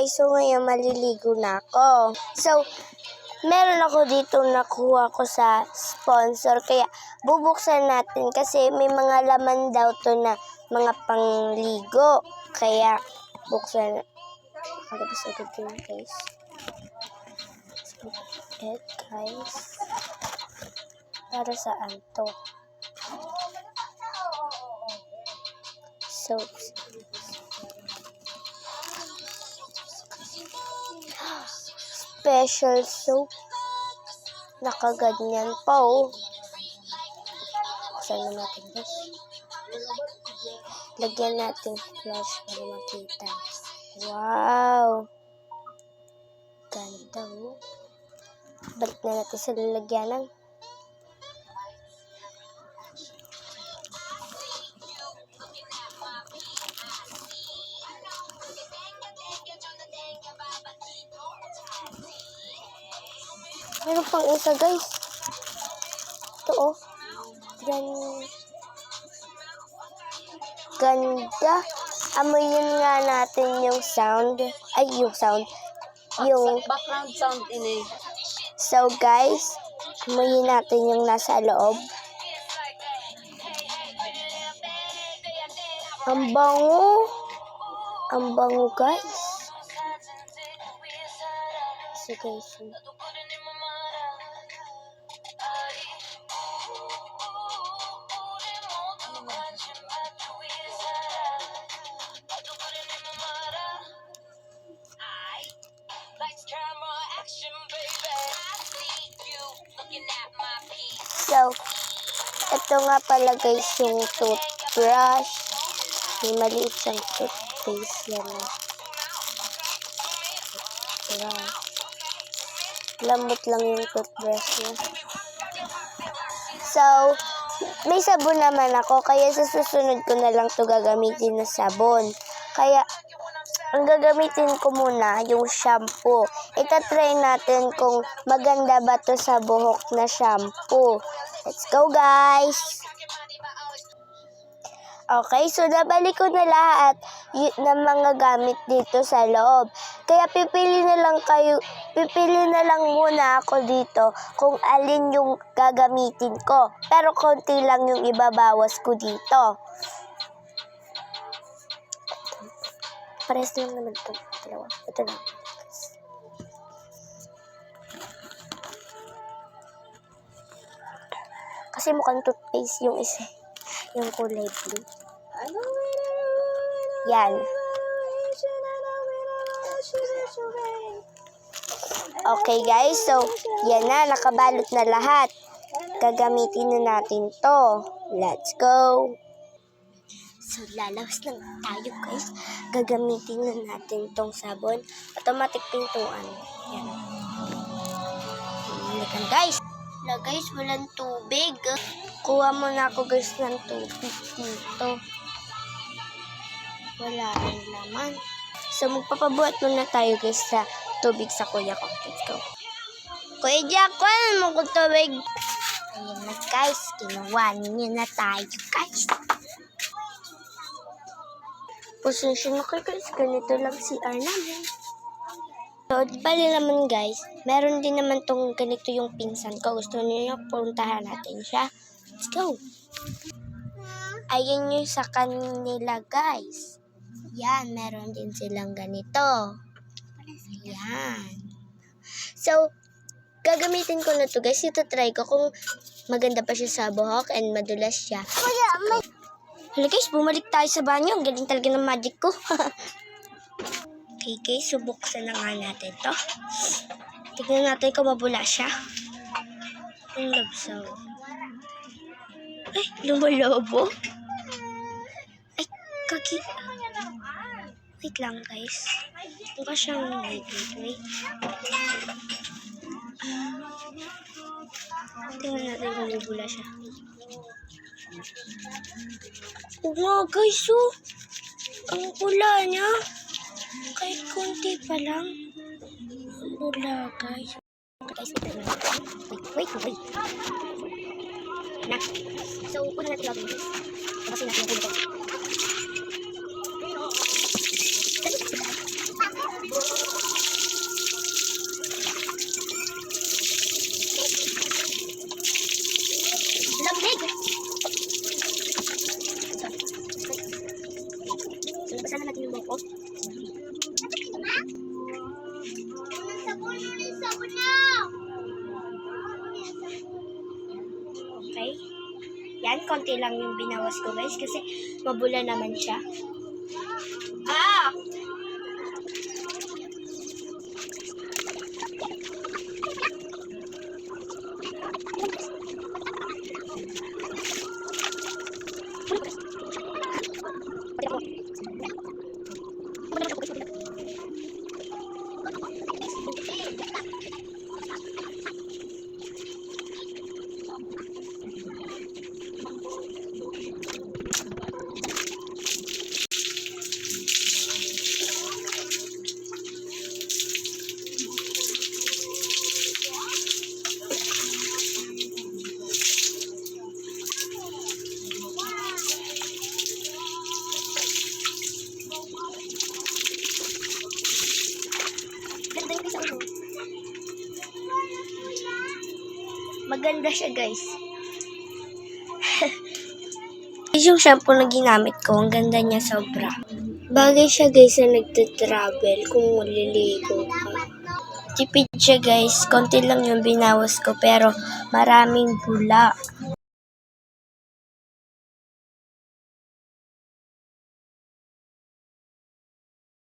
guys, so ngayon maliligo na ako. So, meron ako dito nakuha ko sa sponsor. Kaya bubuksan natin kasi may mga laman daw to na mga pangligo. Kaya buksan. Nakalabas agad yun guys. Guys. Para saan to? So, special soap. Nakaganyan pa oh. Saan na natin guys? Lagyan natin flash para makita. Wow! Ganda oh. Balik na natin sa lalagyanan. Meron pang isa guys. Ito oh. Ganda. Amoyin nga natin yung sound. Ay, yung sound. Yung background sound ini. So guys, amoyin natin yung nasa loob. Ang bango. Ang bango guys. So guys, so, ito nga pala guys yung toothbrush. May maliit siyang toothpaste yan. Wow. Lambot lang yung toothbrush niya. So, may sabon naman ako. Kaya sa susunod ko na lang to gagamitin na sabon. Kaya, ang gagamitin ko muna yung shampoo. Itatry natin kung maganda ba to sa buhok na shampoo. Let's go guys! Okay, so nabalik ko na lahat ng mga gamit dito sa loob. Kaya pipili na lang muna ako dito kung alin yung gagamitin ko. Pero konti lang yung ibabawas ko dito. Pares lang naman ito. Dalawa. Ito lang. Kasi mukhang toothpaste yung isa. Yung kulay blue. Yan. Okay guys, so yan na, nakabalot na lahat. Gagamitin na natin to. Let's go. So lalawas lang tayo guys. Gagamitin na natin tong sabon. Automatic pintuan. Yan. Halikan guys. Na guys, walang tubig. Kuha muna ako guys ng tubig dito. Wala rin naman. So magpapabuhat muna tayo guys sa tubig sa kuya ko. Let's go. Kuya Jack, kuha mo ko tubig. Ayan na guys, kinuha niya na tayo guys. Pasensya na kayo guys, ganito lang si namin. So, bali naman guys, meron din naman tong ganito yung pinsan ko. Gusto niyo puntahan natin siya. Let's go! Ayan yung sa kanila guys. Yan, meron din silang ganito. Yan. So, gagamitin ko na to guys. Ito try ko kung maganda pa siya sa buhok and madulas siya. Hala guys, bumalik tayo sa banyo. Ang galing talaga ng magic ko. Okay guys, subuksan na nga natin to. Tignan natin kung mabula siya. Ang labsaw. Ay, lumalobo. Ay, kaki. Wait lang guys. Mukha siyang wait. Tingnan natin kung mabula siya. Oo nga guys, oh. Ang pula niya. Kahit konti pa lang. Wala guys. Guys, wait. Na. So, una natin lagyan guys. Kasi natin yung ulo ko. Yan, konti lang yung binawas ko guys kasi mabula naman siya. Maganda siya guys. Yung shampoo na ginamit ko, ang ganda niya sobra. Bagay siya guys na nagte-travel kung maliligo ka. Tipid siya guys, konti lang yung binawas ko pero maraming bula.